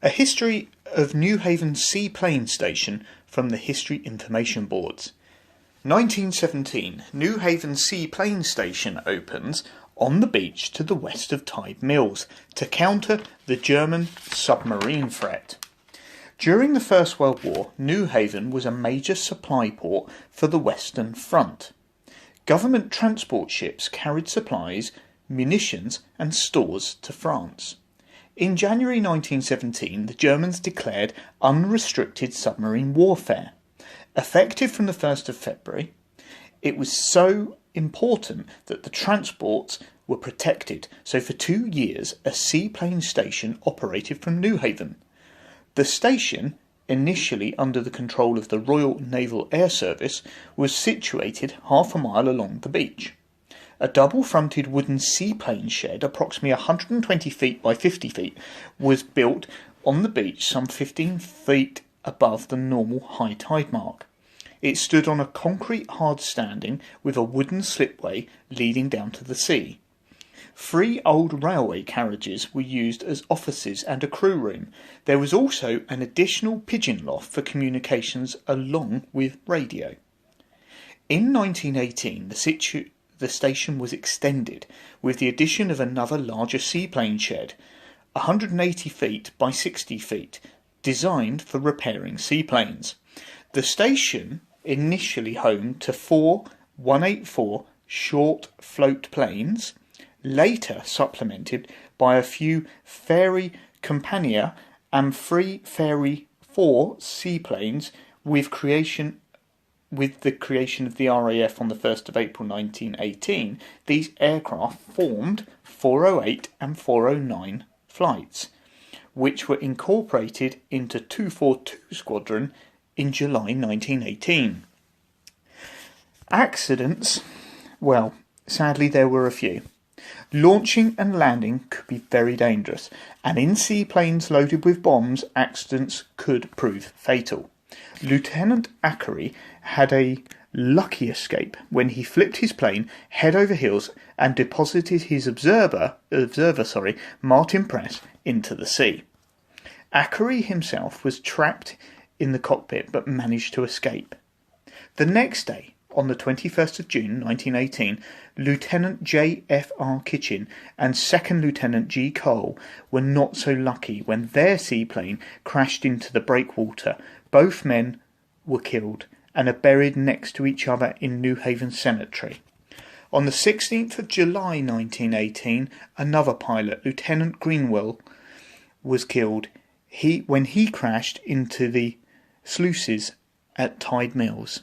A history of Newhaven Seaplane Station from the History Information Boards. 1917, Newhaven Seaplane Station opens on the beach to the west of Tide Mills to counter the German submarine threat. During the First World War, Newhaven was a major supply port for the Western Front. Government transport ships carried supplies, munitions and stores to France. In January 1917, the Germans declared unrestricted submarine warfare. Effective from the 1st of February, it was so important that the transports were protected, so for 2 years a seaplane station operated from Newhaven. The station, initially under the control of the Royal Naval Air Service, was situated half a mile along the beach. A double-fronted wooden seaplane shed, approximately 120 feet by 50 feet, was built on the beach some 15 feet above the normal high tide mark. It stood on a concrete hard standing with a wooden slipway leading down to the sea. 3 old railway carriages were used as offices and a crew room. There was also an additional pigeon loft for communications along with radio. In 1918, the station was extended with the addition of another larger seaplane shed, 180 feet by 60 feet, designed for repairing seaplanes. The station, initially home to 4 184 short float planes, later supplemented by a few Fairey Compania and 3 Fairey 4 seaplanes with the creation of the RAF on the 1st of April 1918, these aircraft formed 408 and 409 flights, which were incorporated into 242 Squadron in July 1918. Accidents? Well, sadly there were a few. Launching and landing could be very dangerous, and in seaplanes loaded with bombs, accidents could prove fatal. Lieutenant Ackery had a lucky escape when he flipped his plane head over heels and deposited his observer, Martin Press, into the sea. Ackery himself was trapped in the cockpit but managed to escape. The next day, on the 21st of June 1918, Lieutenant J.F.R. Kitchen and 2nd Lieutenant G. Cole were not so lucky when their seaplane crashed into the breakwater. Both men were killed and are buried next to each other in Newhaven Cemetery. On the 16th of July 1918, another pilot, Lieutenant Greenwell, was killed when he crashed into the sluices at Tide Mills.